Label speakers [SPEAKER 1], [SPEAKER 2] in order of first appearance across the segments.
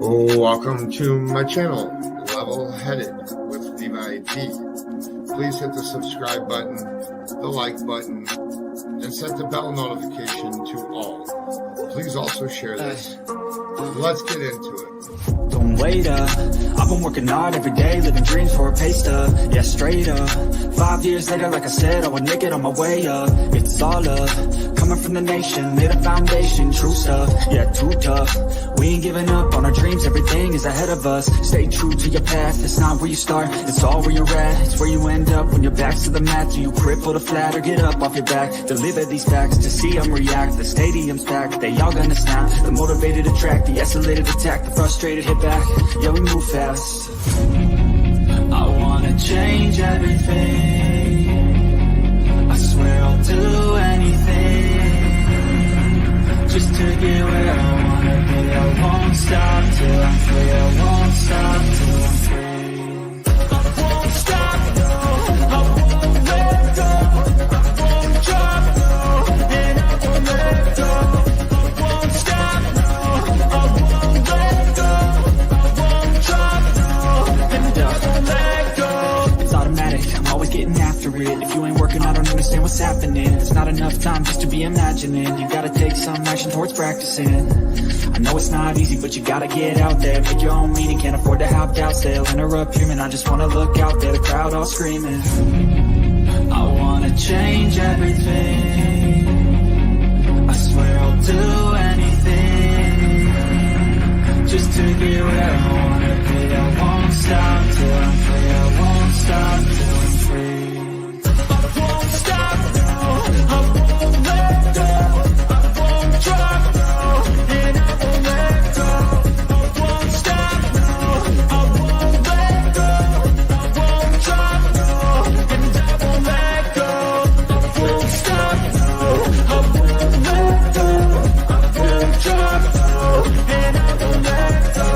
[SPEAKER 1] Welcome to my channel, Level Headed with Levi D. Please hit the subscribe button, the like button, and set the bell notification to all. Please also share this. Let's get into it.
[SPEAKER 2] Don't wait up, I've been working hard every day, living dreams for a pay stub, yeah, straight up. 5 years later, like I said, I would make it on my way up. It's all love, coming from the nation, made a foundation, true stuff, yeah, too tough. We ain't giving up on our dreams, everything is ahead of us. Stay true to your path, it's not where you start, it's all where you're at. It's where you end up when your back's to the mat. Do you cripple the flat or get up off your back? Deliver these facts to see them react. The stadium's packed, they all gonna snap. The motivated attract, the escalated attack, the frustrated hit back. Yeah, we move fast. I wanna change everything. I swear I'll do anything just to get where I wanna be. I won't stop till I'm free. I won't stop till I'm free. I won't stop, no. I won't let go. I won't drop, no. And I won't let go. I won't stop, no. I won't let go. It's automatic, I'm always getting after it. If you ain't working, I don't understand what's happening. It's not enough time just to be imagining. You gotta take some action towards practicing. I know it's not easy, but you gotta get out there. Make your own meaning, can't afford to have doubts. They'll interrupt here, man, I just wanna look out there. The crowd all screaming. I wanna change everything. I swear I'll do anything just to get where I wanna be. I won't stop till I'm free. I won't stop till I'm free. I won't stop, no. I won't let go. I won't drop, no. And I won't let go. I won't stop, no. I won't let go. I won't drop, no. And I won't let go. I won't stop, no. I won't let go. I won't drop, no. And I won't let go.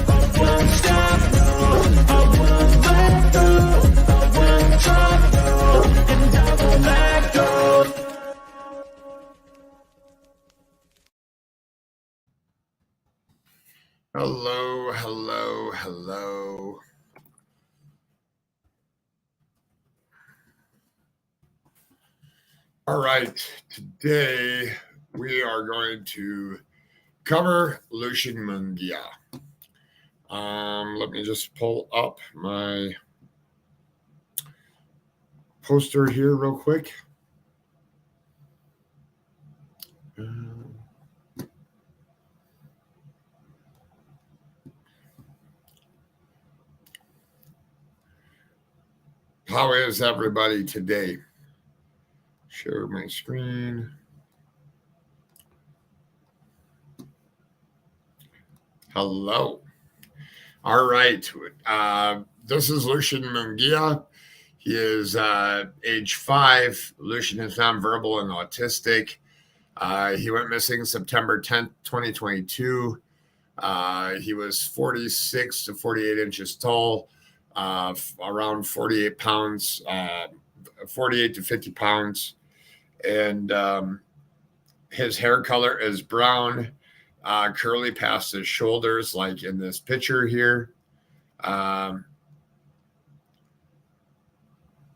[SPEAKER 2] I won't stop, no. I won't let go. I won't drop, no. And I won't let go.
[SPEAKER 1] Hello, hello, hello. All right, today we are going to cover Lucian Munguia. Let me just pull up my poster here real quick. How is everybody today? Share my screen. Hello. All right. This is Lucian Munguia. He is age 5. Lucian is nonverbal and autistic. He went missing September 10th, 2022. He was 46 to 48 inches tall, around 48 pounds, 48 to 50 pounds. And his hair color is brown, curly past his shoulders, like in this picture here. There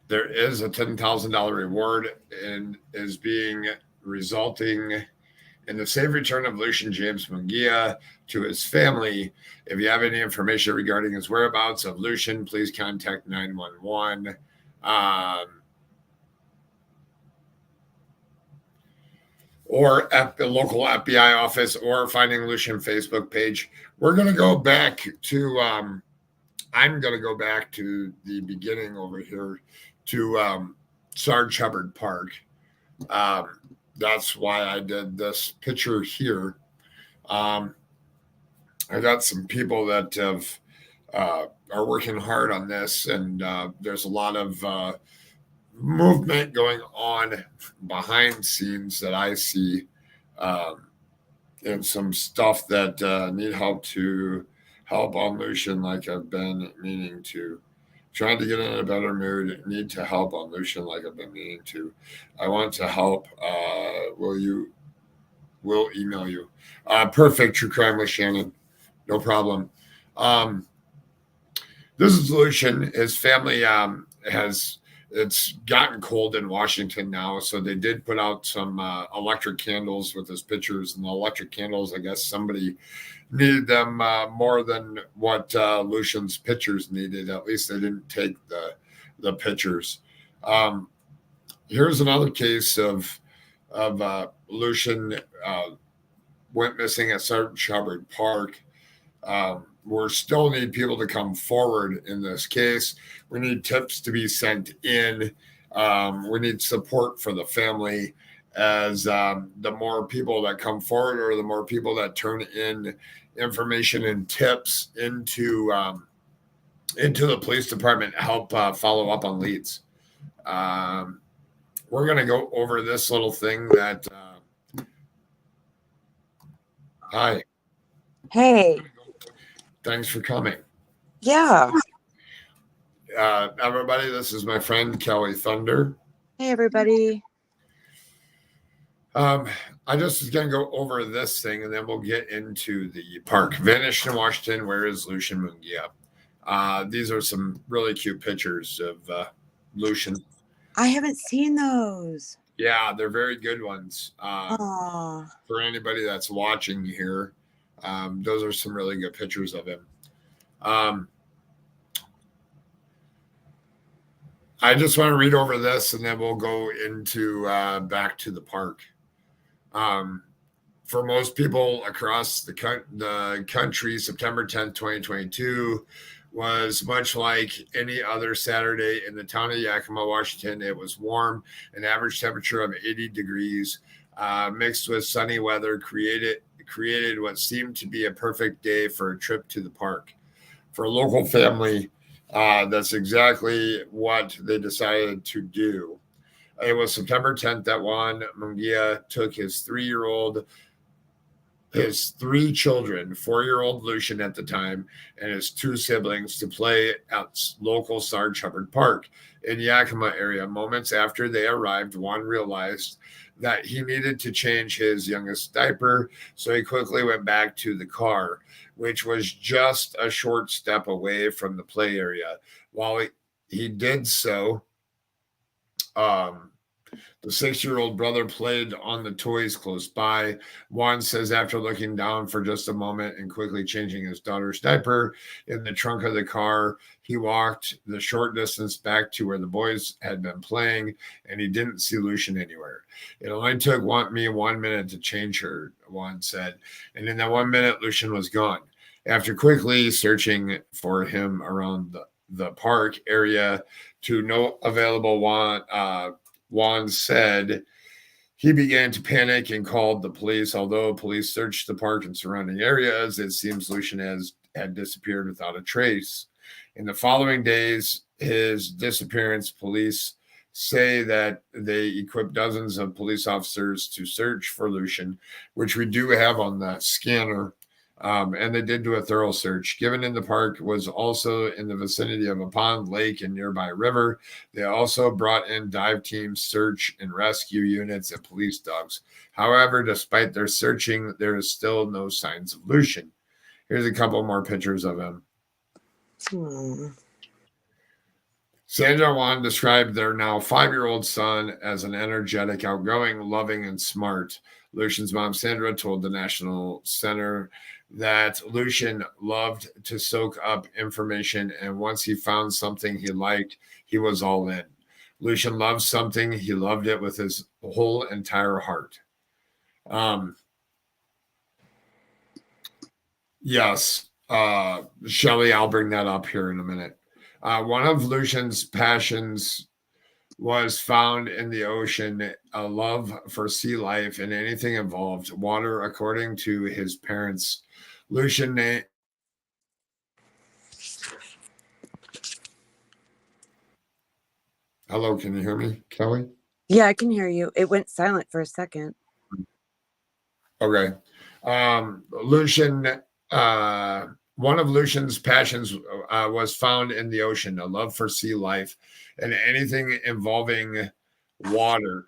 [SPEAKER 1] is a $10,000 reward and is being resulting in the safe return of Lucian James Munguia to his family. If you have any information regarding his whereabouts of Lucian, please contact 911. Or at the local FBI office, or finding Lucian Facebook page. We're going to go back to, I'm going to go back to the beginning over here to Sarg Hubbard Park. That's why I did this picture here. I got some people that have are working hard on this, and there's a lot of movement going on behind scenes that I see, and some stuff that need help on Lucian, like I've been meaning to. Trying to get in a better mood, need to help on Lucian like I've been meaning to. I want to help. Will email you. Perfect. True Crime with Shannon. No problem. This is Lucian. His family it's gotten cold in Washington now, so they did put out some electric candles with his pictures, and the electric candles, I guess somebody needed them more than what Lucian's pictures needed. At least they didn't take the pictures. Here's another case of Lucian went missing at Sarg Hubbard Park. We still need people to come forward in this case. We need tips to be sent in. We need support for the family. As the more people that come forward, or the more people that turn in information and tips into the police department, help follow up on leads. We're going to go over this little thing that. Hi.
[SPEAKER 3] Hey.
[SPEAKER 1] Thanks for coming.
[SPEAKER 3] Yeah.
[SPEAKER 1] Everybody, this is my friend Kelly Thunder.
[SPEAKER 3] Hey, everybody.
[SPEAKER 1] I just was going to go over this thing, and then we'll get into the park. Vanished in Washington. Where is Lucian Munguia? These are some really cute pictures of Lucian.
[SPEAKER 3] I haven't seen those.
[SPEAKER 1] Yeah, they're very good ones.
[SPEAKER 3] Aww.
[SPEAKER 1] For anybody that's watching here, those are some really good pictures of him. I just want to read over this, and then we'll go into back to the park. For most people across the country, September 10th, 2022 was much like any other Saturday in the town of Yakima, Washington. It was warm, an average temperature of 80 degrees, mixed with sunny weather, created what seemed to be a perfect day for a trip to the park. For a local family, that's exactly what they decided to do. It was September 10th that Juan Munguia took his three children, 4-year-old Lucian at the time, and his 2 siblings to play at local Sarg Hubbard Park in Yakima area. Moments after they arrived, Juan realized that he needed to change his youngest diaper, so he quickly went back to the car, which was just a short step away from the play area. While he did so, the 6-year-old brother played on the toys close by. Juan says after looking down for just a moment and quickly changing his daughter's diaper in the trunk of the car, he walked the short distance back to where the boys had been playing, and he didn't see Lucian anywhere. It only took me 1 minute to change her, Juan said, and in that 1 minute, Lucian was gone. After quickly searching for him around the park area to no available Juan said he began to panic and called the police. Although police searched the park and surrounding areas, it seems Lucian had disappeared without a trace. In the following days, his disappearance, police say that they equipped dozens of police officers to search for Lucian, which we do have on the scanner. And they did do a thorough search. Given in the park was also in the vicinity of a pond, lake, and nearby river. They also brought in dive teams, search and rescue units, and police dogs. However, despite their searching, there is still no signs of Lucian. Here's a couple more pictures of him. Sandra and Juan described their now 5-year-old son as an energetic, outgoing, loving, and smart. Lucian's mom, Sandra, told the National Center that Lucian loved to soak up information, and once he found something he liked, he was all in. Lucian loved something, he loved it with his whole entire heart. Yes, Shelley, I'll bring that up here in a minute. One of Lucian's passions was found in the ocean, a love for sea life and anything involved water, according to his parents. Lucian Hello, can you hear me, Kelly?
[SPEAKER 3] Yeah, I can hear you. It went silent for a second.
[SPEAKER 1] Okay. Lucian, one of Lucian's passions was found in the ocean, a love for sea life and anything involving water.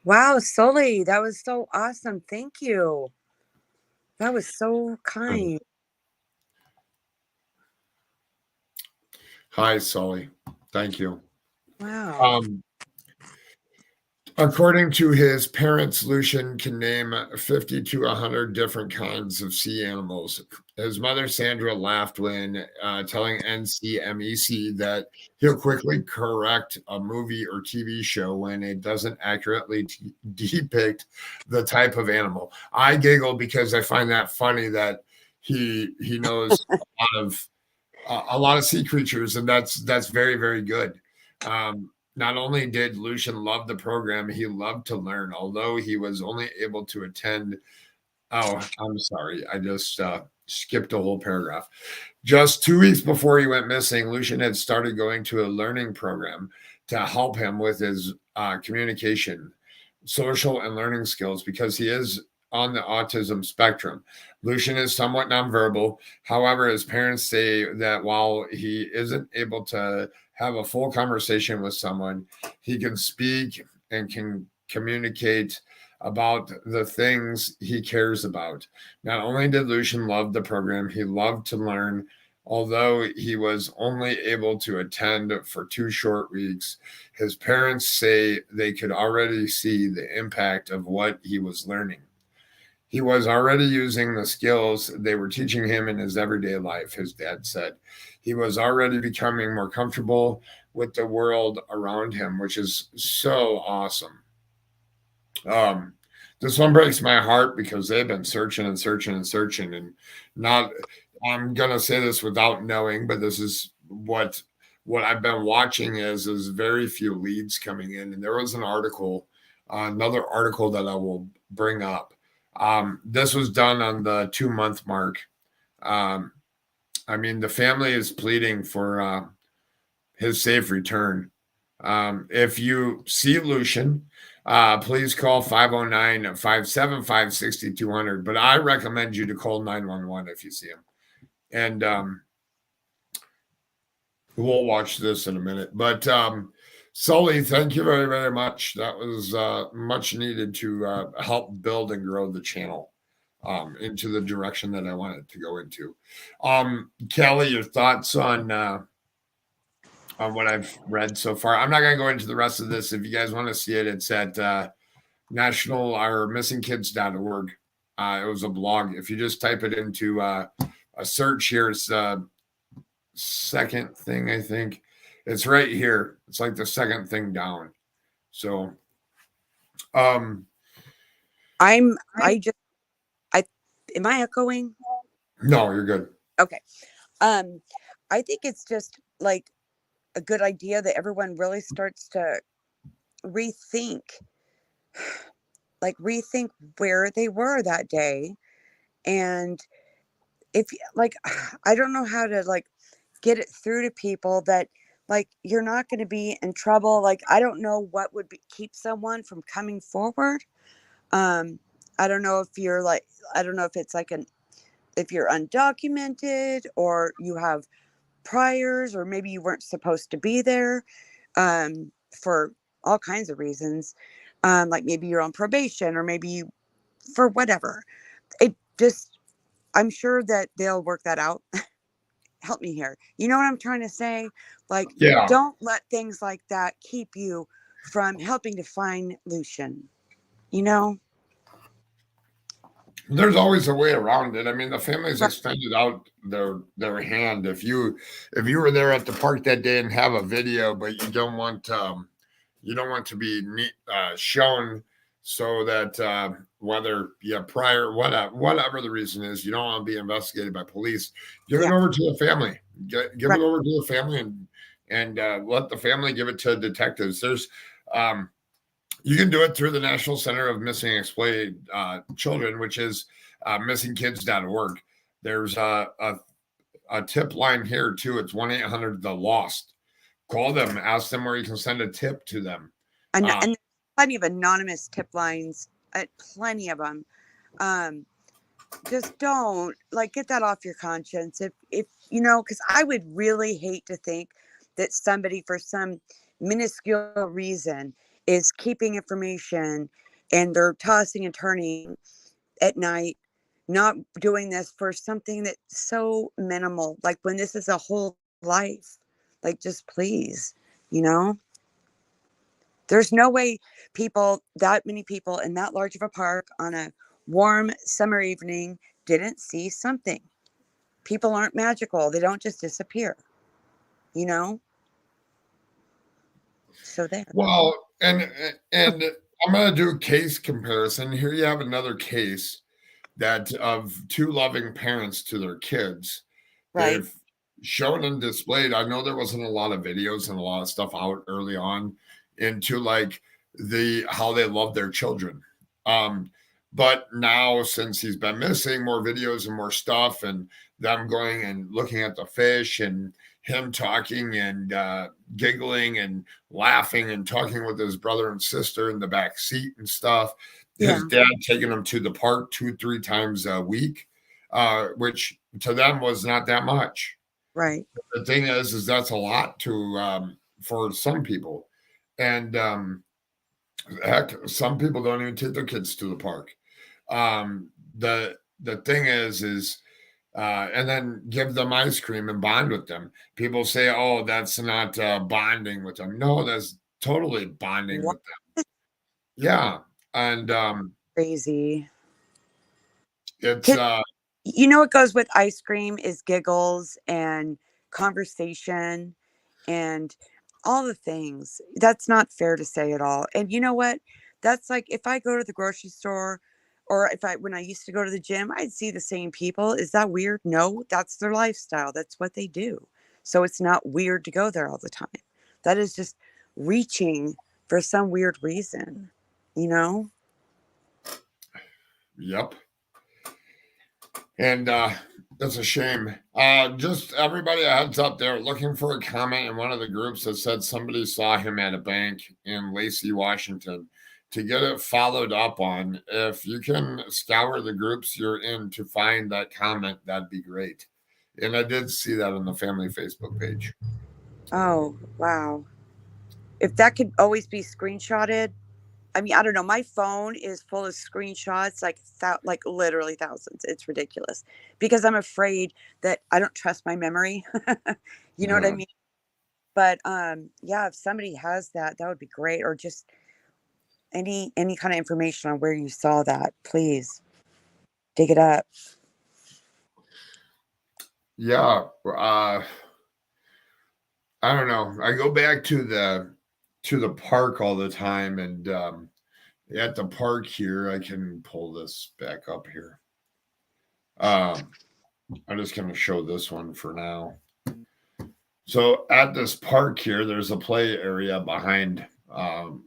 [SPEAKER 3] Wow, Sully, that was so awesome. Thank you. That was so kind.
[SPEAKER 1] Hi, Sully. Thank you.
[SPEAKER 3] Wow.
[SPEAKER 1] According to his parents, Lucian can name 50 to 100 different kinds of sea animals. His mother, Sandra, laughed when telling NCMEC that he'll quickly correct a movie or TV show when it doesn't accurately depict the type of animal. I giggle because I find that funny that he knows a lot of sea creatures, and that's very, very good. Not only did Lucian love the program, he loved to learn, although he was only able to attend. Oh, I'm sorry. I just skipped a whole paragraph. Just 2 weeks before he went missing, Lucian had started going to a learning program to help him with his communication, social, and learning skills because he is on the autism spectrum. Lucian is somewhat nonverbal. However, his parents say that while he isn't able to have a full conversation with someone, he can speak and can communicate about the things he cares about. Not only did Lucian love the program, he loved to learn. Although he was only able to attend for 2 short weeks, his parents say they could already see the impact of what he was learning. He was already using the skills they were teaching him in his everyday life, his dad said. He was already becoming more comfortable with the world around him, which is so awesome. This one breaks my heart because they've been searching and searching and searching, and not. I'm gonna say this without knowing, but this is what I've been watching is very few leads coming in, and there was an article, another article that I will bring up. This was done on the 2-month mark. I mean, the family is pleading for his safe return. If you see Lucian, please call 509-575-6200. But I recommend you to call 911 if you see him. And we'll watch this in a minute. But Sully, thank you very, very much. That was much needed to help build and grow the channel into the direction that I wanted to go into. Kelly, your thoughts on what I've read so far? I'm not going to go into the rest of this. If you guys want to see it, it's at national or missingkids.org. It was a blog. If you just type it into a search here, it's second thing, I think. It's right here. It's like the second thing down. So,
[SPEAKER 3] am I echoing?
[SPEAKER 1] No, you're good.
[SPEAKER 3] Okay. I think it's just like a good idea that everyone really starts to rethink where they were that day. And if like, I don't know how to like get it through to people that like, you're not going to be in trouble. Like, I don't know what would keep someone from coming forward. I don't know if you're like, I don't know if it's like if you're undocumented or you have priors, or maybe you weren't supposed to be there for all kinds of reasons. Like maybe you're on probation, or maybe for whatever. I'm sure that they'll work that out. Help me here. You know what I'm trying to say? Like,
[SPEAKER 1] Yeah.
[SPEAKER 3] Don't let things like that keep you from helping to find Lucian. You know?
[SPEAKER 1] There's always a way around it. I mean, the family's extended out their hand. If you were there at the park that day and have a video, but you don't want to be shown, so that whether you have prior, whatever the reason is, you don't want to be investigated by police. Give it over to the family. Give it over to the family and let the family give it to detectives. There's you can do it through the National Center of Missing and Exploited Children, which is missingkids.org. There's a tip line here too. It's 1-800-THE-LOST. Call them, ask them where you can send a tip to them.
[SPEAKER 3] And there's plenty of anonymous tip lines, plenty of them. Just don't get that off your conscience. If you know, because I would really hate to think that somebody for some minuscule reason is keeping information and they're tossing and turning at night, not doing this for something that's so minimal, like when this is a whole life. Like, just please, you know, there's no way that many people in that large of a park on a warm summer evening didn't see something. People aren't magical. They don't just disappear, you know? So there.
[SPEAKER 1] Well, and I'm gonna do a case comparison. Here you have another case that of two loving parents to their kids.
[SPEAKER 3] Right.
[SPEAKER 1] They've shown and displayed. I know there wasn't a lot of videos and a lot of stuff out early on into like how they love their children. But now since he's been missing, more videos and more stuff, and them going and looking at the fish and him talking and giggling and laughing and talking with his brother and sister in the back seat and stuff. His dad taking him to the park 2-3 times a week, which to them was not that much.
[SPEAKER 3] Right.
[SPEAKER 1] The thing is that's a lot to for some people, and heck, some people don't even take their kids to the park. The thing is and then give them ice cream and bond with them. People say, "Oh, that's not bonding with them." No, that's totally bonding with them. Yeah, and
[SPEAKER 3] Crazy.
[SPEAKER 1] it's
[SPEAKER 3] You know what goes with ice cream is giggles and conversation and all the things. That's not fair to say at all. And you know what? That's like if I go to the grocery store or when I used to go to the gym, I'd see the same people. Is that weird? No, that's their lifestyle. That's what they do. So it's not weird to go there all the time. That is just reaching for some weird reason, you know?
[SPEAKER 1] Yep. And that's a shame. Just everybody a heads up there, looking for a comment in one of the groups that said somebody saw him at a bank in Lacey, Washington. To get it followed up on, if you can scour the groups you're in to find that comment, that'd be great. And I did see that on the family Facebook page.
[SPEAKER 3] Oh, wow. If that could always be screenshotted, I mean, I don't know. My phone is full of screenshots, like literally thousands. It's ridiculous because I'm afraid that I don't trust my memory. You know what I mean? But yeah, if somebody has that, that would be great. Or just any kind of information on where you saw that, please dig it up.
[SPEAKER 1] Yeah, I don't know. I go back to the park all the time, and at the park here, I can pull this back up here. I'm just going to show this one for now. So at this park here, there's a play area behind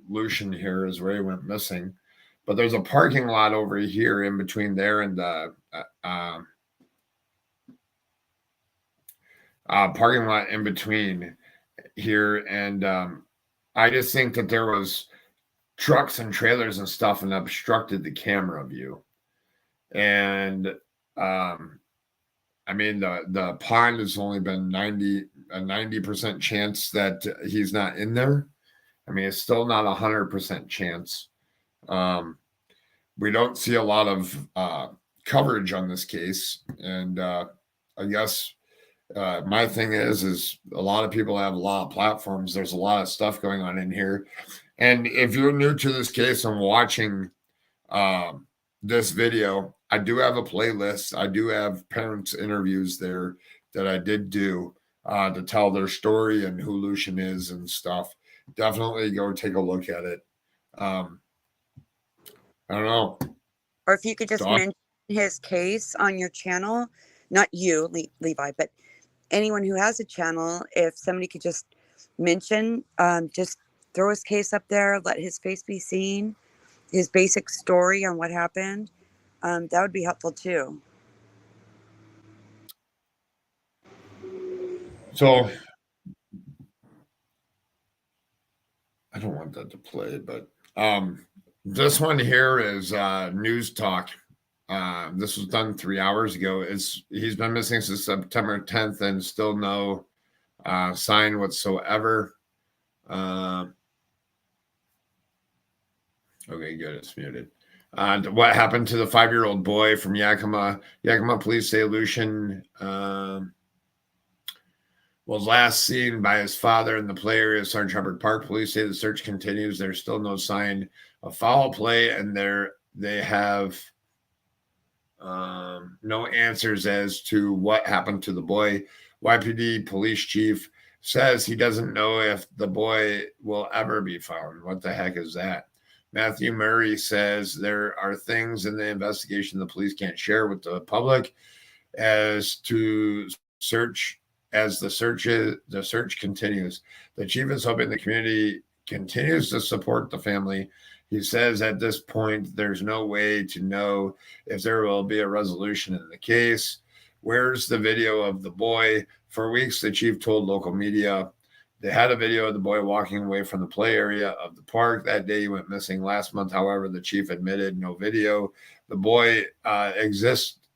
[SPEAKER 1] Lucian here is where he went missing. But there's a parking lot over here in between there and the parking lot in between here. And I just think that there was trucks and trailers and stuff and obstructed the camera view. And I mean, the pond has only been a 90% chance that he's not in there. I mean, it's still not 100% chance. We don't see a lot of coverage on this case. And I guess my thing is a lot of people have a lot of platforms. There's a lot of stuff going on in here. And if you're new to this case and watching this video, I do have a playlist. I do have parents' interviews there that I did do to tell their story and who Lucian is and stuff. Definitely go take a look at it. I don't know.
[SPEAKER 3] Or if you could just mention his case on your channel, not you, Levi, but anyone who has a channel, if somebody could just mention, just throw his case up there, let his face be seen, his basic story on what happened, that would be helpful too.
[SPEAKER 1] So I don't want that to play, but this one here is News Talk. This was done 3 hours ago. He's been missing since September 10th and still no sign whatsoever. Okay, good. It's muted. What happened to the 5-year-old boy from Yakima? Yakima police say Lucian was last seen by his father in the play area of Sarg Hubbard Park. Police say the search continues. There's still no sign of foul play, and they have no answers as to what happened to the boy. YPD police chief says he doesn't know if the boy will ever be found. What the heck is that? Matthew Murray says there are things in the investigation the police can't share with the public as the search continues. The chief is hoping the community continues to support the family. He says at this point, there's no way to know if there will be a resolution in the case. Where's the video of the boy? For weeks, the chief told local media they had a video of the boy walking away from the play area of the park. That day he went missing last month. However, the chief admitted no video. The boy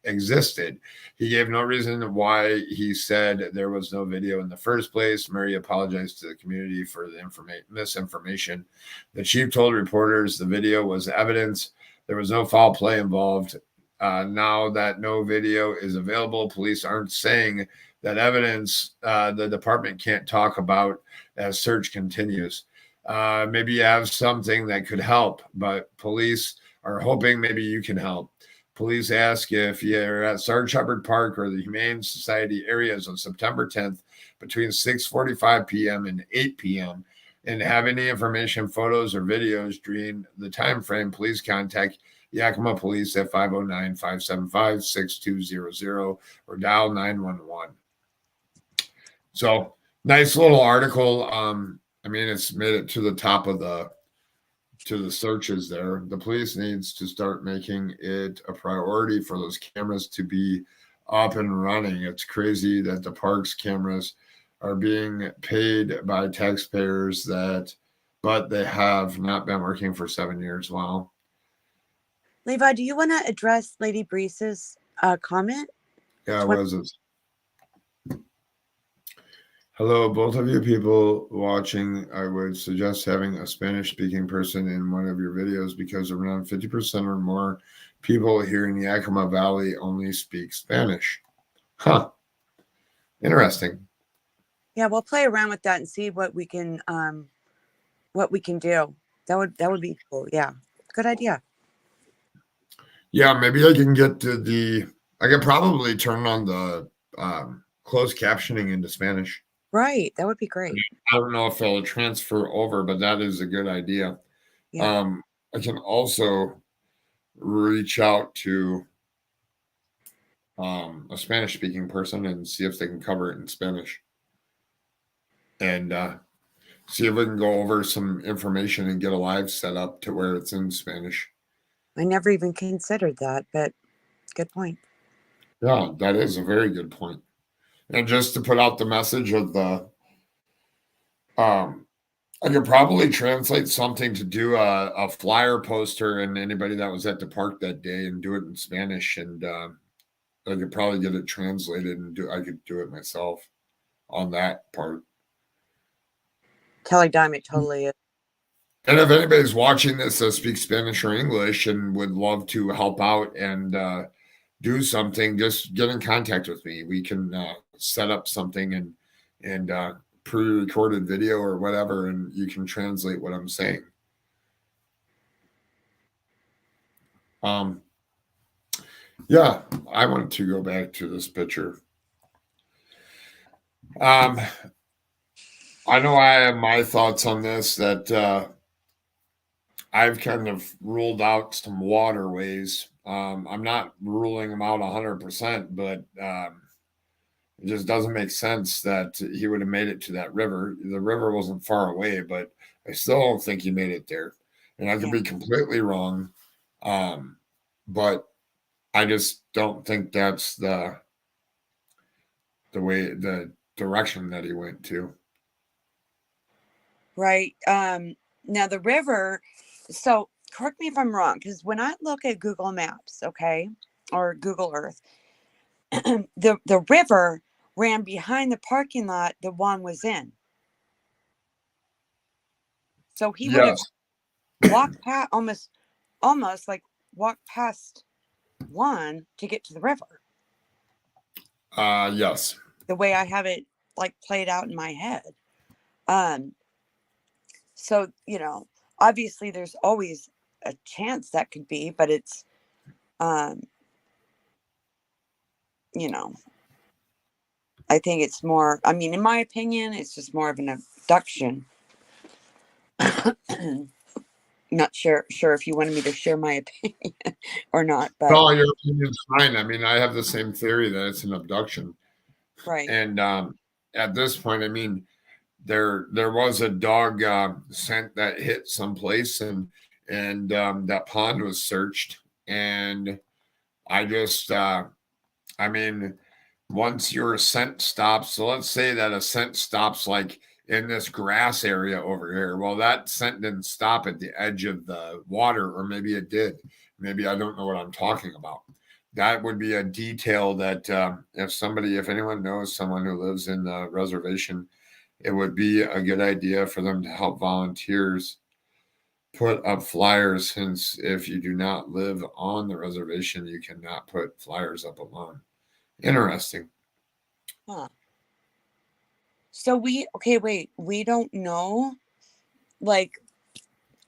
[SPEAKER 1] existed. He gave no reason why he said there was no video in the first place. Murray apologized to the community for the misinformation. The chief told reporters the video was evidence. There was no foul play involved. Now that no video is available, police aren't saying that evidence the department can't talk about as search continues. Maybe you have something that could help, but police are hoping maybe you can help. Police ask if you're at Sarg Hubbard Park or the Humane Society areas on September 10th between 6:45 p.m. and 8 p.m. and have any information, photos, or videos during the time frame, please contact Yakima Police at 509-575-6200 or dial 911. So nice little article. I mean, it's made it to the top of the searches there. The police needs to start making it a priority for those cameras to be up and running. It's crazy that the park's cameras are being paid by taxpayers but they have not been working for 7 years. Wow.
[SPEAKER 3] Levi, do you want to address Lady Breeze's comment?
[SPEAKER 1] Yeah, what is this? Hello, both of you people watching. I would suggest having a Spanish-speaking person in one of your videos because around 50% or more people here in Yakima Valley only speak Spanish. Huh. Interesting.
[SPEAKER 3] Yeah, we'll play around with that and see what we can do. That would be cool. Yeah, good idea.
[SPEAKER 1] Yeah, maybe I can get to I can probably turn on the closed captioning into Spanish.
[SPEAKER 3] Right, that would be great.
[SPEAKER 1] I don't know if it'll transfer over, but that is a good idea.
[SPEAKER 3] Yeah.
[SPEAKER 1] I can also reach out to a Spanish-speaking person and see if they can cover it in Spanish. And see if we can go over some information and get a live set up to where it's in Spanish.
[SPEAKER 3] I never even considered that, but good point.
[SPEAKER 1] Yeah, that is a very good point. And just to put out the message of I could probably translate something to do a flyer poster and anybody that was at the park that day and do it in Spanish. And I could probably get it translated and I could do it myself on that part.
[SPEAKER 3] Kelly Diamond totally is.
[SPEAKER 1] And if anybody's watching this that speaks Spanish or English and would love to help out and do something, just get in contact with me. We can set up something and pre-recorded video or whatever, and you can translate what I'm saying. Yeah, I wanted to go back to this picture. I know I have my thoughts on this, that I've kind of ruled out some waterways. I'm not ruling them out 100%, but it just doesn't make sense that he would have made it to that river. The river wasn't far away, but I still don't think he made it there. And I could be completely wrong, but I just don't think that's the direction that he went to.
[SPEAKER 3] Right. Now the river, so correct me if I'm wrong, because when I look at Google Maps, okay, or Google Earth, the river ran behind the parking lot that Juan was in. So he would have walked past almost like walk past one to get to the river.
[SPEAKER 1] Yes.
[SPEAKER 3] The way I have it like played out in my head. Um, so, obviously there's always a chance that could be, but it's, um, I think it's more, I mean, in my opinion, it's just more of an abduction. Not sure if you wanted me to share my opinion or not, but
[SPEAKER 1] No, your opinion's fine. I mean, I have the same theory that it's an abduction.
[SPEAKER 3] right.
[SPEAKER 1] And at this point, I mean, there was a dog scent that hit someplace, and that pond was searched. And I just, I mean, once your scent stops, so let's say that a scent stops like in this grass area over here. Well, that scent didn't stop at the edge of the water, or maybe it did. Maybe I don't know what I'm talking about. That would be a detail that if anyone knows someone who lives in the reservation, it would be a good idea for them to help volunteers put up flyers, since if you do not live on the reservation, you cannot put flyers up alone. Interesting.
[SPEAKER 3] Huh. So we don't know like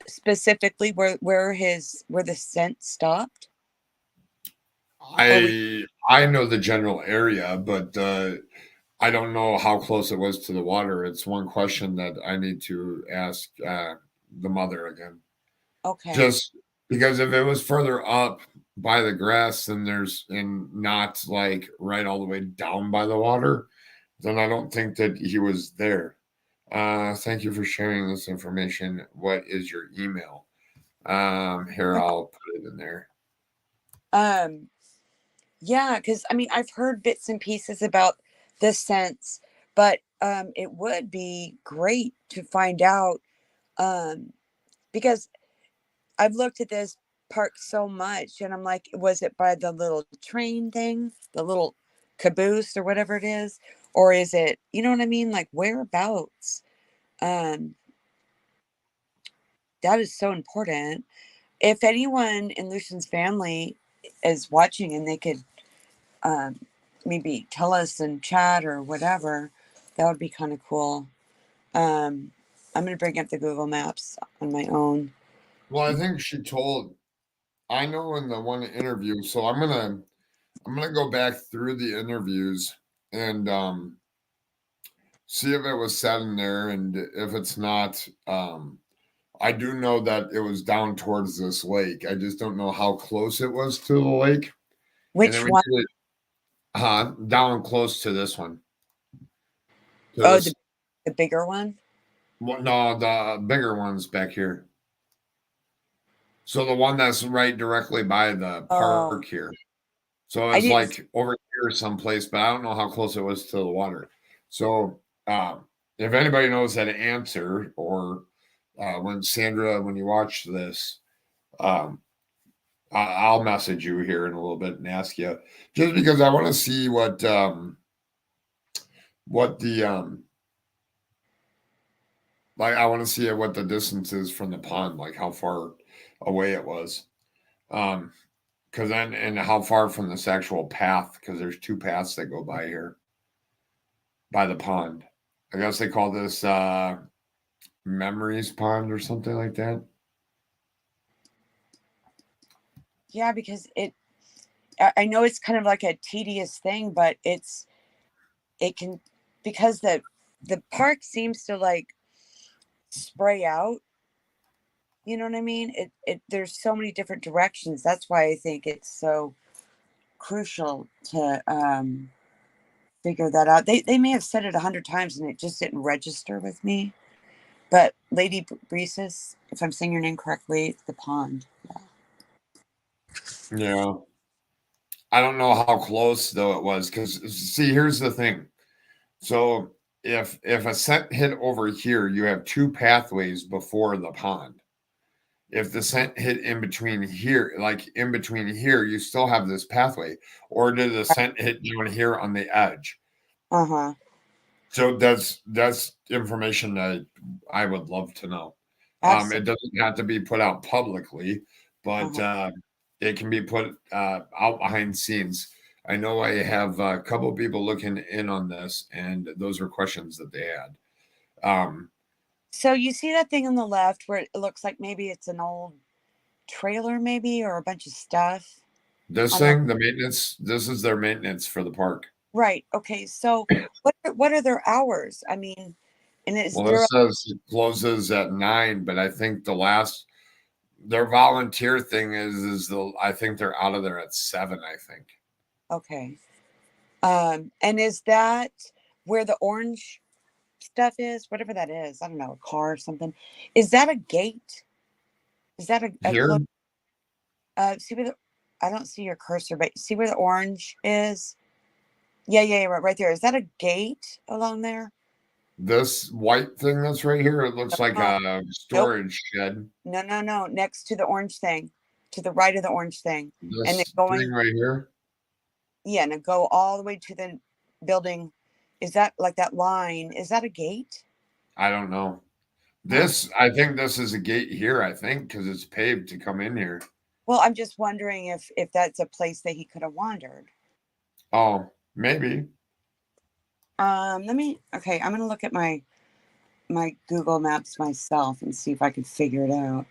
[SPEAKER 3] specifically where the scent stopped.
[SPEAKER 1] I know the general area, but I don't know how close it was to the water. It's one question that I need to ask the mother again.
[SPEAKER 3] Okay.
[SPEAKER 1] Just because if it was further up by the grass and not like right all the way down by the water, then I don't think that he was there. Thank you for sharing this information. What is your email? Here, I'll put it in there.
[SPEAKER 3] Yeah, because I mean I've heard bits and pieces about the scents, but it would be great to find out, because I've looked at this park so much and I'm like, was it by the little train thing, the little caboose or whatever it is, or is it, you know what I mean, like whereabouts? That is so important. If anyone in Lucian's family is watching and they could maybe tell us in chat or whatever, that would be kind of cool. I'm going to bring up the Google Maps on my own.
[SPEAKER 1] Well, I think I know in the one interview, so I'm gonna go back through the interviews and see if it was said in there, and if it's not, I do know that it was down towards this lake. I just don't know how close it was to the lake.
[SPEAKER 3] Which one?
[SPEAKER 1] Down close to this one.
[SPEAKER 3] The bigger one?
[SPEAKER 1] Well, no, the bigger one's back here. So the one that's right directly by the park here. So it's like over here someplace, but I don't know how close it was to the water. So if anybody knows that answer, or when you watch this, I'll message you here in a little bit and ask you, just because I want to see what the I want to see what the distance is from the pond, like how far away it was. Because then, and how far from this actual path, because there's two paths that go by here, by the pond. I guess they call this Memories Pond or something like that.
[SPEAKER 3] Yeah, because I know it's kind of like a tedious thing, but it can, because the park seems to like spray out. You know what I mean? There's so many different directions. That's why I think it's so crucial to figure that out. They may have said it 100 times and it just didn't register with me. But Lady Breesis, if I'm saying your name correctly, the pond.
[SPEAKER 1] Yeah. I don't know how close though it was, because see, here's the thing. So if a scent hit over here, you have two pathways before the pond. If the scent hit in between here, you still have this pathway. Or did the scent hit down here on the edge?
[SPEAKER 3] Uh-huh.
[SPEAKER 1] So that's information that I would love to know. It doesn't have to be put out publicly, but it can be put out behind scenes. I know I have a couple people looking in on this, and those were questions that they had.
[SPEAKER 3] So you see that thing on the left where it looks like maybe it's an old trailer, maybe, or a bunch of stuff.
[SPEAKER 1] This
[SPEAKER 3] On the
[SPEAKER 1] thing, the maintenance, this is their maintenance for the park.
[SPEAKER 3] right. Okay. So what are their hours? I mean, and is
[SPEAKER 1] Well,
[SPEAKER 3] there
[SPEAKER 1] this says it closes at 9, but I think their volunteer thing is I think they're out of there at 7, I think.
[SPEAKER 3] okay. And is that where the orange stuff is? Whatever that is. I don't know, a car or something. Is that a gate? Is that a
[SPEAKER 1] Here,
[SPEAKER 3] close? See where the I don't see your cursor, but see where the orange is? Yeah, right there. Is that a gate along there?
[SPEAKER 1] this white thing that's right here, it looks like
[SPEAKER 3] Oh,
[SPEAKER 1] a
[SPEAKER 3] nope.
[SPEAKER 1] storage shed.
[SPEAKER 3] No. Next to the orange thing, to the right of the orange thing, and then
[SPEAKER 1] This thing
[SPEAKER 3] going,
[SPEAKER 1] right here,
[SPEAKER 3] yeah, and then go all the way to the building. Is that like that line? Is that a gate?
[SPEAKER 1] I don't know.
[SPEAKER 3] Huh.
[SPEAKER 1] I think this is a gate here, I think, because it's paved to come in here.
[SPEAKER 3] Well, I'm just wondering if that's a place that he could have wandered.
[SPEAKER 1] Oh, maybe.
[SPEAKER 3] Let me. Okay, I'm gonna look at my Google Maps myself and see if I can figure it out.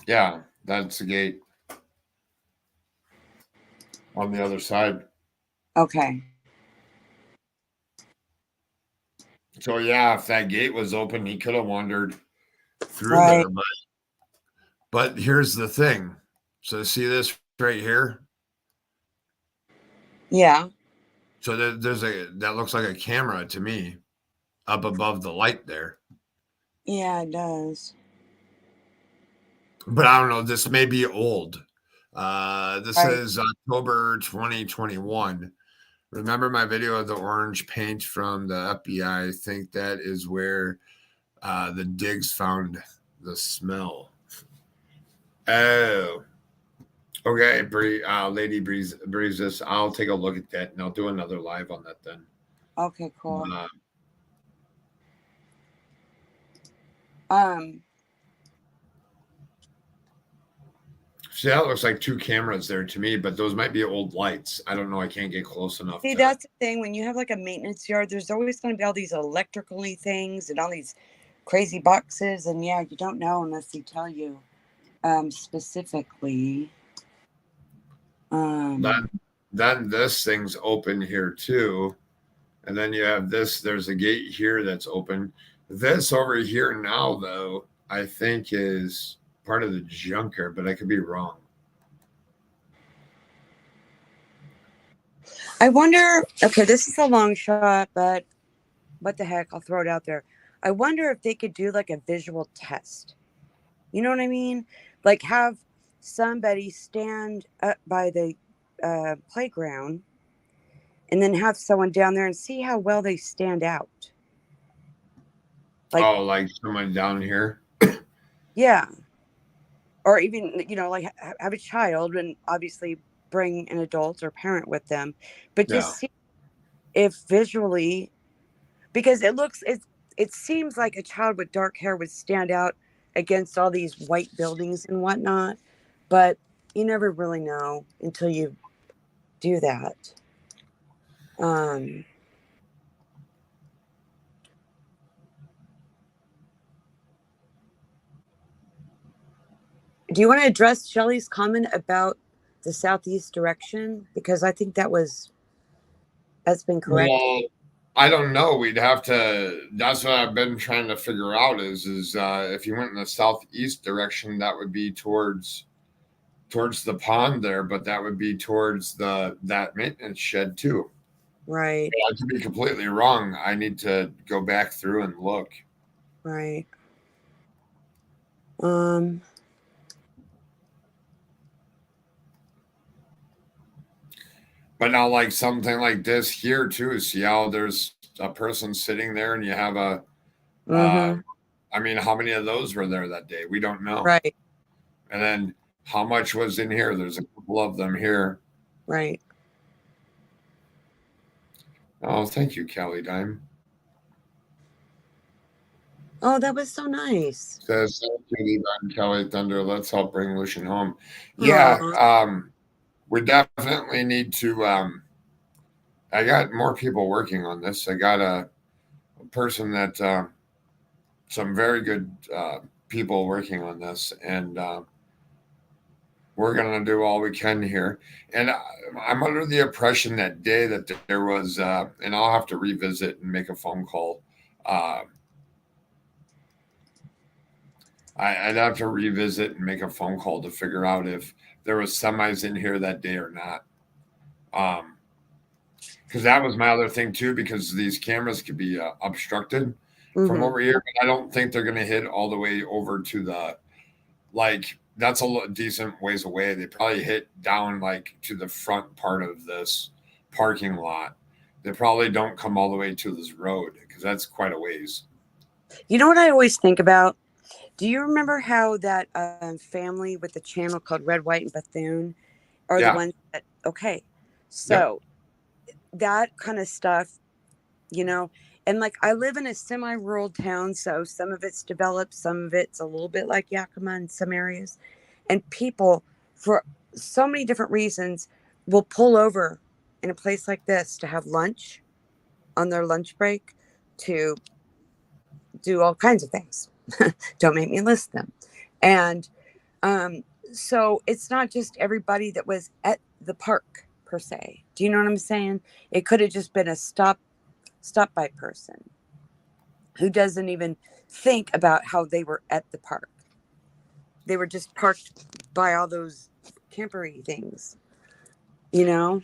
[SPEAKER 1] Yeah, that's a gate on the other side.
[SPEAKER 3] Okay.
[SPEAKER 1] So yeah, if that gate was open, he could have wandered through
[SPEAKER 3] Right.
[SPEAKER 1] there. But here's the thing. So see this right here?
[SPEAKER 3] Yeah.
[SPEAKER 1] So that looks like a camera to me up above the light there.
[SPEAKER 3] Yeah, it does.
[SPEAKER 1] But I don't know. This may be old. This
[SPEAKER 3] Right.
[SPEAKER 1] is October 2021. Remember my video of the orange paint from the FBI? I think that is where the digs found the smell. Oh, okay. Lady Breeze this. I'll take a look at that and I'll do another live on that then.
[SPEAKER 3] Okay, cool.
[SPEAKER 1] Uh,
[SPEAKER 3] Um,
[SPEAKER 1] See, that looks like 2 cameras there to me, but those might be old lights. I don't know. I can't get close enough
[SPEAKER 3] see,
[SPEAKER 1] to.
[SPEAKER 3] that's the thing. When you have like a maintenance yard, there's always going to be all these electrically things and all these crazy boxes. And yeah, you don't know unless they tell you specifically.
[SPEAKER 1] Then this thing's open here too. And then you have this, there's a gate here that's open. This over here now, though, I think is part of the junker, but I could be wrong.
[SPEAKER 3] I wonder, okay, this is a long shot, but what the heck? I'll throw it out there. I wonder if they could do like a visual test. You know what I mean? Like have somebody stand up by the playground and then have someone down there and see how well they stand out. Like,
[SPEAKER 1] Like someone down here.
[SPEAKER 3] yeah. Or even, like have a child and obviously bring an adult or parent with them, but just see if visually, because it seems like a child with dark hair would stand out against all these white buildings and whatnot, but you never really know until you do that. Do you want to address Shelley's comment about the southeast direction? Because I think that's been correct.
[SPEAKER 1] Well, I don't know. We'd have to. That's what I've been trying to figure out. Is if you went in the southeast direction, that would be towards the pond there, but that would be towards that maintenance shed too.
[SPEAKER 3] Right.
[SPEAKER 1] I could be completely wrong. I need to go back through and look.
[SPEAKER 3] Right.
[SPEAKER 1] But now, like something like this here too. See how there's a person sitting there, and you have a. I mean, how many of those were there that day? We don't know.
[SPEAKER 3] Right.
[SPEAKER 1] And then how much was in here? There's a couple of them here.
[SPEAKER 3] Right.
[SPEAKER 1] Oh, thank you, Callie Dime.
[SPEAKER 3] Oh, that was so nice.
[SPEAKER 1] Says Judy Von Kelly Thunder. Let's help bring Lucian home. Yeah,
[SPEAKER 3] Aw.
[SPEAKER 1] we definitely need to. I got more people working on this. I got a person that some very good people working on this, and we're going to do all we can here. And I'm under the impression that day that there was, and I'll have to revisit and make a phone call. I'd have to revisit and make a phone call to figure out if there was semis in here that day or not. Because that was my other thing too, because these cameras could be obstructed from over here, but I don't think they're going to hit all the way over to the, like, that's a decent ways away. They probably hit down like to the front part of this parking lot. They probably don't come all the way to this road because that's quite a ways.
[SPEAKER 3] You know what I always think about? Do you remember how that family with the channel called Red, White, and Bethune are the ones that, okay, so that kind of stuff, you know, and like I live in a semi-rural town, so some of it's developed, some of it's a little bit like Yakima in some areas, and people for so many different reasons will pull over in a place like this to have lunch on their lunch break, to do all kinds of things. Don't make me list them. And so it's not just everybody that was at the park per se. Do you know what I'm saying? It could have just been a stop by person who doesn't even think about how they were at the park. They were just parked by all those campery things, you know?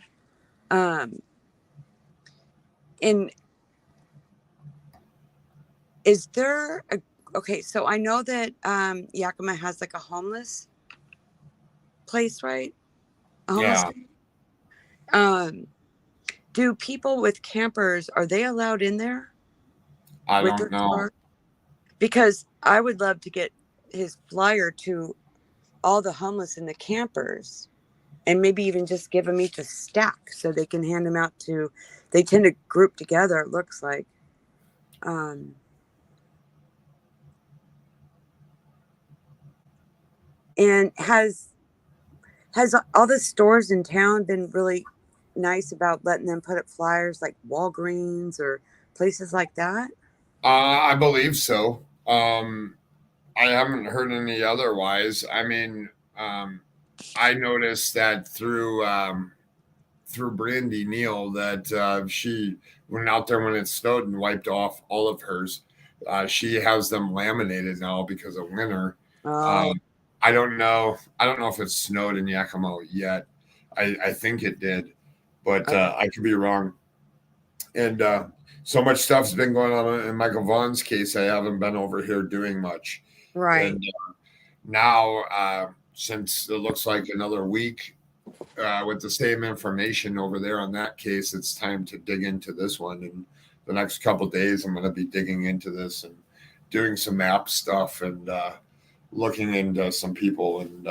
[SPEAKER 3] And is there a, okay, so I know that Yakima has like a homeless place, right? A homeless do people with campers, are they allowed in there?
[SPEAKER 1] I don't know.
[SPEAKER 3] Car? Because I would love to get his flyer to all the homeless and the campers, and maybe even just give them each a stack so they can hand them out to, they tend to group together, it looks like. And has all the stores in town been really nice about letting them put up flyers, like Walgreens or places like that?
[SPEAKER 1] I believe so. I haven't heard any otherwise. I mean, I noticed that through Brandy Neal that she went out there when it snowed and wiped off all of hers. She has them laminated now because of winter.
[SPEAKER 3] Oh.
[SPEAKER 1] I don't know. I don't know if it snowed in Yakima yet. I think it did, but I could be wrong. And so much stuff's been going on in Michael Vaughn's case. I haven't been over here doing much.
[SPEAKER 3] Right.
[SPEAKER 1] And now, since it looks like another week with the same information over there on that case, it's time to dig into this one. And the next couple of days, I'm going to be digging into this and doing some map stuff and looking into some people. And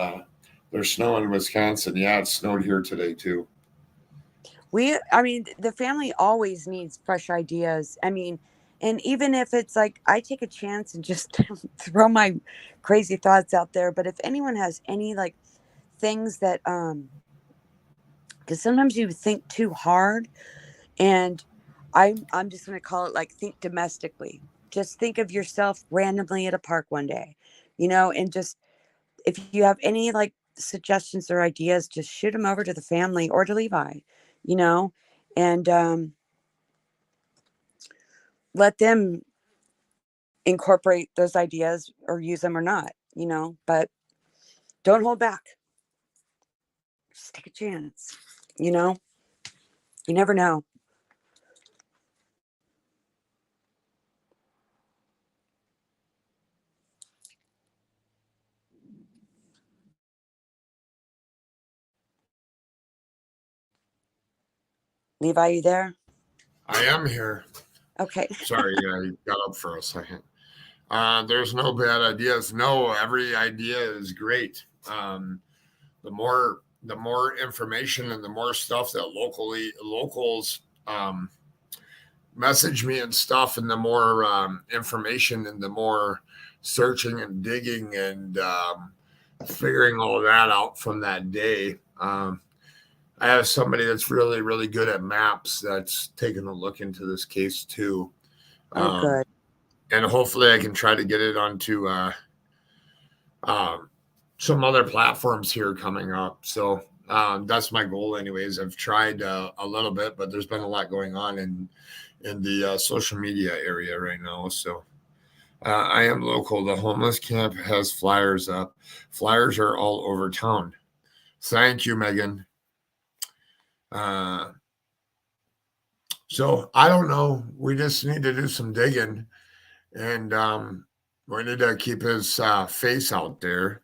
[SPEAKER 1] there's snow in Wisconsin. Yeah, it snowed here today too.
[SPEAKER 3] I mean, the family always needs fresh ideas. I mean, and even if it's like I take a chance and just throw my crazy thoughts out there, but if anyone has any like things that because sometimes you think too hard, and I'm just going to call it like think domestically. Just think of yourself randomly at a park one day, you know, and just if you have any like suggestions or ideas, just shoot them over to the family or to Levi, you know, and let them incorporate those ideas or use them or not, you know, but don't hold back. Just take a chance, you know, you never know. Levi, you there?
[SPEAKER 1] I am here.
[SPEAKER 3] Okay.
[SPEAKER 1] Sorry, I got up for a second. There's no bad ideas. No, every idea is great. The more information and the more stuff that locals message me and stuff, and the more information and the more searching and digging and figuring all that out from that day. I have somebody that's really, really good at maps that's taking a look into this case too.
[SPEAKER 3] Oh, good.
[SPEAKER 1] And hopefully I can try to get it onto some other platforms here coming up. So that's my goal anyways. I've tried a little bit, but there's been a lot going on in the social media area right now. So I am local. The homeless camp has flyers up. Flyers are all over town. Thank you, Megan. So I don't know. We just need to do some digging, and we need to keep his face out there.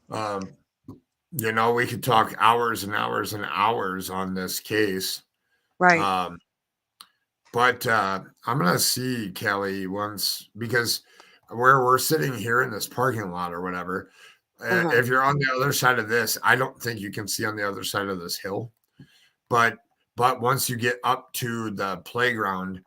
[SPEAKER 1] We could talk hours and hours and hours on this case.
[SPEAKER 3] Right.
[SPEAKER 1] But I'm gonna see Kelly once, because where we're sitting here in this parking lot or whatever. If you're on the other side of this, I don't think you can see on the other side of this hill. But once you get up to the playground,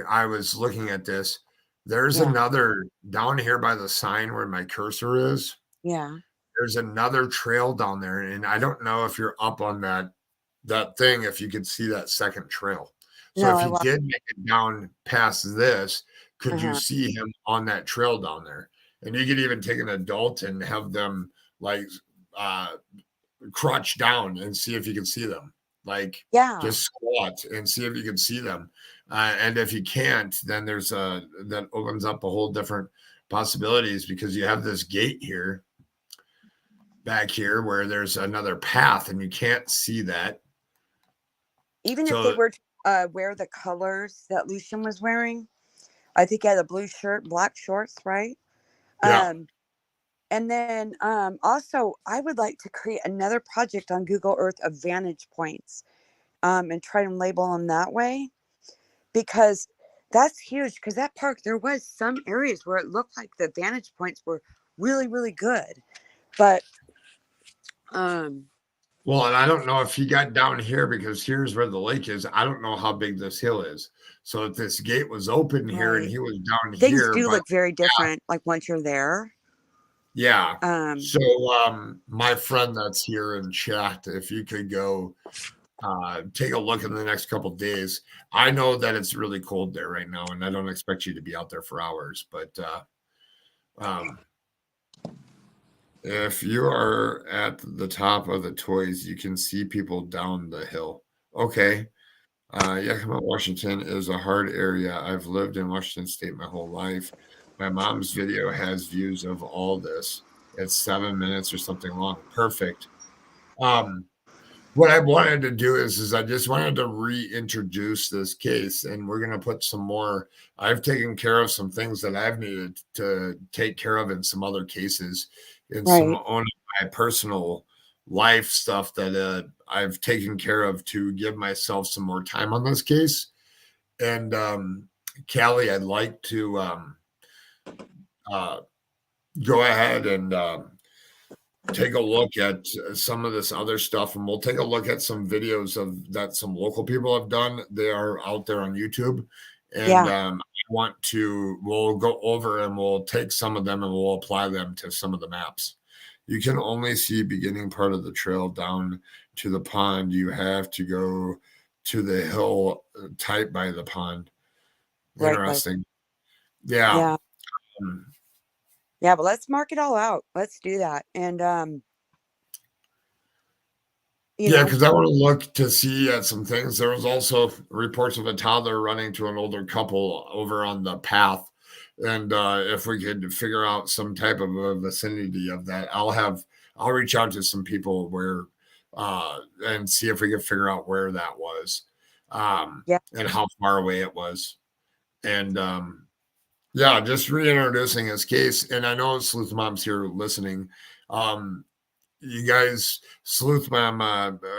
[SPEAKER 1] I was looking at this. There's another down here by the sign where my cursor is.
[SPEAKER 3] Yeah.
[SPEAKER 1] There's another trail down there, and I don't know if you're up on that thing, if you could see that second trail. So
[SPEAKER 3] No,
[SPEAKER 1] if you did make it down past this, could you see him on that trail down there? And you could even take an adult and have them like crouch down and see if you can see them. Like, just squat and see if you can see them. And if you can't, then that opens up a whole different possibilities, because you have this gate here, back here, where there's another path and you can't see that.
[SPEAKER 3] Even if they were to wear the colors that Lucian was wearing, I think he had a blue shirt, black shorts, right?
[SPEAKER 1] Yeah.
[SPEAKER 3] And then also, I would like to create another project on Google Earth of vantage points and try and label them that way, because that's huge. Because that park, there was some areas where it looked like the vantage points were really, really good. But
[SPEAKER 1] well, and I don't know if he got down here, because here's where the lake is. I don't know how big this hill is. So if this gate was open here and he was down
[SPEAKER 3] things
[SPEAKER 1] here,
[SPEAKER 3] do look very different. Like once you're there.
[SPEAKER 1] Yeah. So my friend that's here in chat, if you could go take a look in the next couple of days. I know that it's really cold there right now, and I don't expect you to be out there for hours, but if you are at the top of the toys, you can see people down the hill. Okay. Yakima, Washington is a hard area. I've lived in Washington State my whole life. My mom's video has views of all this. It's 7 minutes or something long. Perfect. What I wanted to do is I just wanted to reintroduce this case, and we're going to put some more. I've taken care of some things that I've needed to take care of in some other cases, in some own my personal life stuff that I've taken care of to give myself some more time on this case. And Callie, I'd like to go ahead and take a look at some of this other stuff, and we'll take a look at some videos that some local people have done. They are out there on YouTube, and we'll go over and we'll take some of them and we'll apply them to some of the maps. You can only see beginning part of the trail down to the pond. You have to go to the hill tight by the pond. Interesting. Yeah.
[SPEAKER 3] Yeah, but let's mark it all out. Let's do that. And
[SPEAKER 1] because I want to look to see at some things. There was also reports of a toddler running to an older couple over on the path. And if we could figure out some type of a vicinity of that, I'll reach out to some people where and see if we can figure out where that was, and how far away it was. And just reintroducing his case. And I know Sleuth Mom's here listening. You guys, Sleuth Mom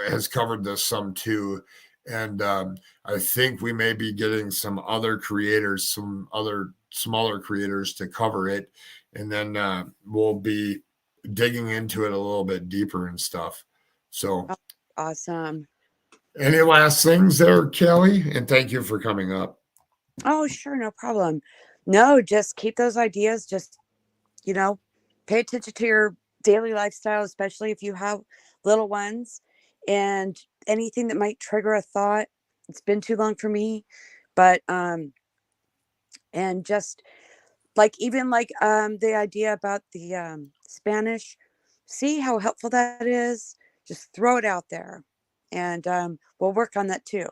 [SPEAKER 1] has covered this some too. And I think we may be getting some other creators, some other smaller creators to cover it. And then we'll be digging into it a little bit deeper and stuff. So
[SPEAKER 3] awesome.
[SPEAKER 1] Any last things there, Kelly? And thank you for coming up.
[SPEAKER 3] Oh, sure, no problem. No, just keep those ideas. Just, you know, pay attention to your daily lifestyle, especially if you have little ones, and anything that might trigger a thought. It's been too long for me, but and just like even like the idea about the Spanish, see how helpful that is. Just throw it out there, and we'll work on that too.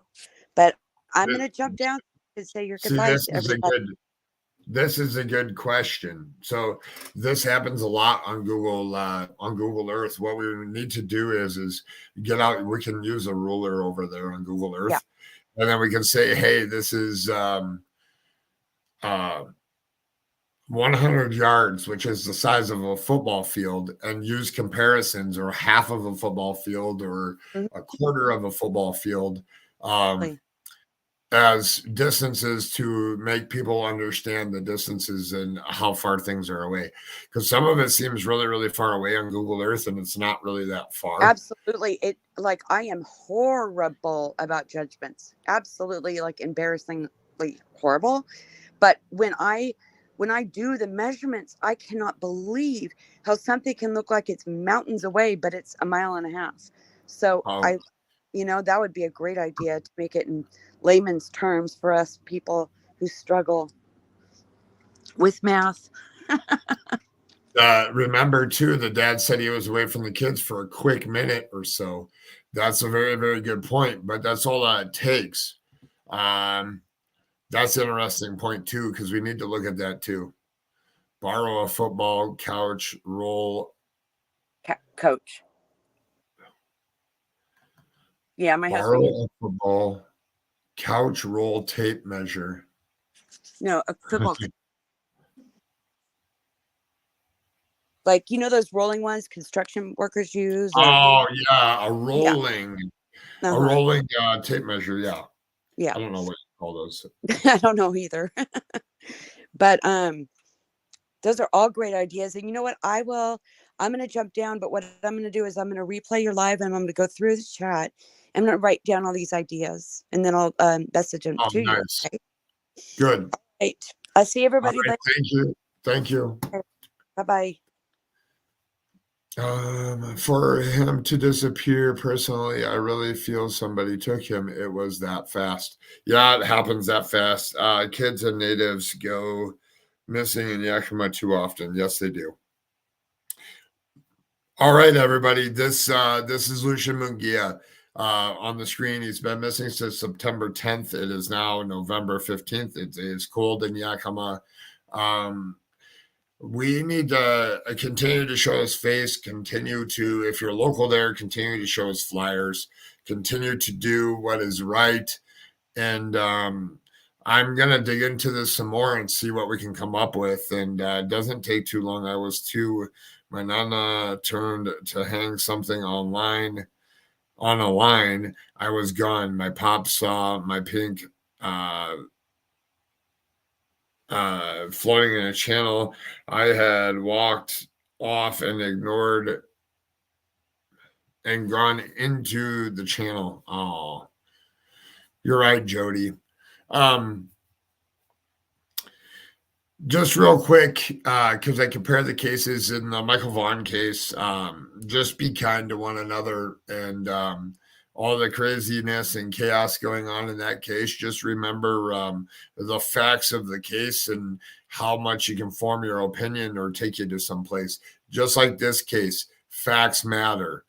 [SPEAKER 3] But I'm gonna jump down and say your
[SPEAKER 1] See,
[SPEAKER 3] goodbyes to everybody.
[SPEAKER 1] this is a good question. So this happens a lot on Google Earth. What we need to do is get out. We can use a ruler over there on Google Earth,
[SPEAKER 3] Yeah.
[SPEAKER 1] and then we can say, hey, this is 100 yards, which is the size of a football field, and use comparisons, or half of a football field or
[SPEAKER 3] Mhm.
[SPEAKER 1] a quarter of a football field,
[SPEAKER 3] Exactly.
[SPEAKER 1] as distances to make people understand the distances and how far things are away. Because some of it seems really, really far away on Google Earth, and it's not really that far.
[SPEAKER 3] Absolutely. It like I am horrible about judgments. Absolutely like embarrassingly horrible. But when I do the measurements, I cannot believe how something can look like it's mountains away, but it's a mile and a half. So
[SPEAKER 1] Um,
[SPEAKER 3] that would be a great idea to make it in layman's terms for us people who struggle with math.
[SPEAKER 1] Remember too, the dad said he was away from the kids for a quick minute or so. That's a very, very good point, but that's all that it takes. That's an interesting point too, because we need to look at that too. Borrow a football couch, roll.
[SPEAKER 3] Coach. Yeah, my
[SPEAKER 1] Borrow
[SPEAKER 3] husband.
[SPEAKER 1] a football couch, roll, tape measure.
[SPEAKER 3] No, a football. Like, those rolling ones construction workers use, or
[SPEAKER 1] Oh yeah,
[SPEAKER 3] yeah.
[SPEAKER 1] a
[SPEAKER 3] Uh-huh.
[SPEAKER 1] rolling tape measure. Yeah,
[SPEAKER 3] Yeah.
[SPEAKER 1] I don't know what you call those.
[SPEAKER 3] I don't know either. But those are all great ideas. And you know what? I'm going to jump down, but what I'm going to do is I'm going to replay your live, and I'm going to go through the chat. I'm going to write down all these ideas, and then I'll message them
[SPEAKER 1] Oh,
[SPEAKER 3] to you.
[SPEAKER 1] nice.
[SPEAKER 3] Okay?
[SPEAKER 1] Good.
[SPEAKER 3] Right. I'll see
[SPEAKER 1] All
[SPEAKER 3] everybody
[SPEAKER 1] right,
[SPEAKER 3] later.
[SPEAKER 1] thank you. Thank you.
[SPEAKER 3] Bye-bye.
[SPEAKER 1] For him to disappear, personally, I really feel somebody took him. It was that fast. Yeah, it happens that fast. Kids and natives go missing in Yakima too often. Yes, they do. All right, everybody. This is Lucian Munguia. On the screen, he's been missing since September 10th. It is now November 15th. It is cold in Yakima. We need to continue to show his face, continue to, if you're local there, continue to show his flyers, continue to do what is right. And I'm going to dig into this some more and see what we can come up with. And it doesn't take too long. My nana turned to hang something on a line. I was gone. My pop saw my pink floating in a channel. I had walked off and ignored and gone into the channel. Oh, you're right, Jody. Just real quick, because I compared the cases in the Michael Vaughn case, just be kind to one another, and all the craziness and chaos going on in that case. Just remember the facts of the case and how much you can form your opinion or take you to someplace. Just like this case, facts matter.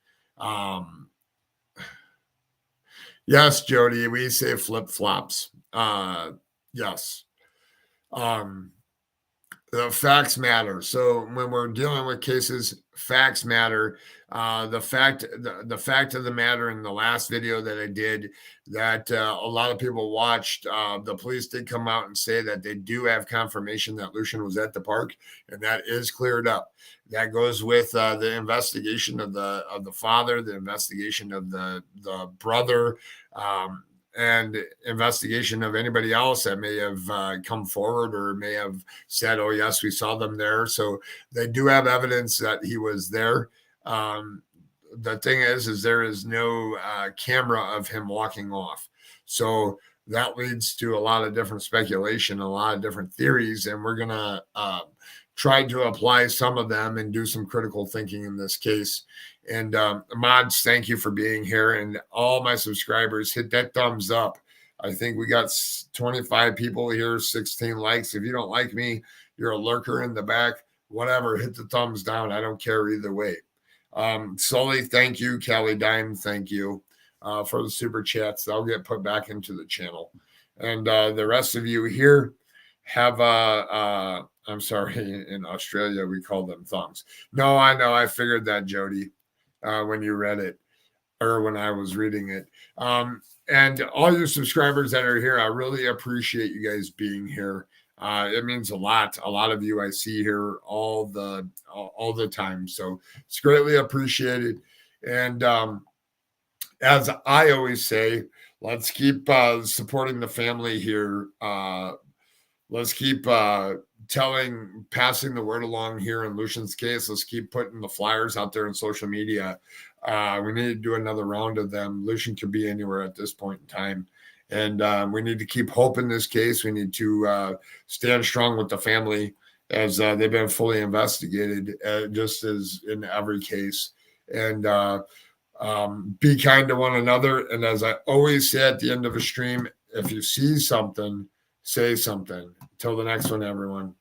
[SPEAKER 1] Yes, Jody, we say flip-flops. Yes. The facts matter. So when we're dealing with cases, facts matter. The fact of the matter in the last video that I did, that a lot of people watched, the police did come out and say that they do have confirmation that Lucian was at the park, and that is cleared up. That goes with the investigation of the father, the investigation of the brother, and investigation of anybody else that may have come forward or may have said, oh, yes, we saw them there. So they do have evidence that he was there. the thing is there is no camera of him walking off. So that leads to a lot of different speculation, a lot of different theories, and we're going to try to apply some of them and do some critical thinking in this case. And mods, thank you for being here. And all my subscribers, hit that thumbs up. I think we got 25 people here, 16 likes. If you don't like me, you're a lurker in the back, whatever, hit the thumbs down. I don't care either way. Sully, thank you. Callie Dime, thank you for the super chats. They'll get put back into the channel. And the rest of you here have, I'm sorry, in Australia, we call them thongs. No, I know. I figured that, Jody, when you read it or when I was reading it. And all your subscribers that are here, I really appreciate you guys being here. It means a lot. A lot of you I see here all the time. So it's greatly appreciated. And as I always say, let's keep supporting the family here. Let's keep passing the word along here in Lucian's case. Let's keep putting the flyers out there on social media. We need to do another round of them. Lucian could be anywhere at this point in time. And we need to keep hope in this case. We need to stand strong with the family as they've been fully investigated, just as in every case. And be kind to one another. And as I always say at the end of a stream, if you see something, say something. Till the next one, everyone.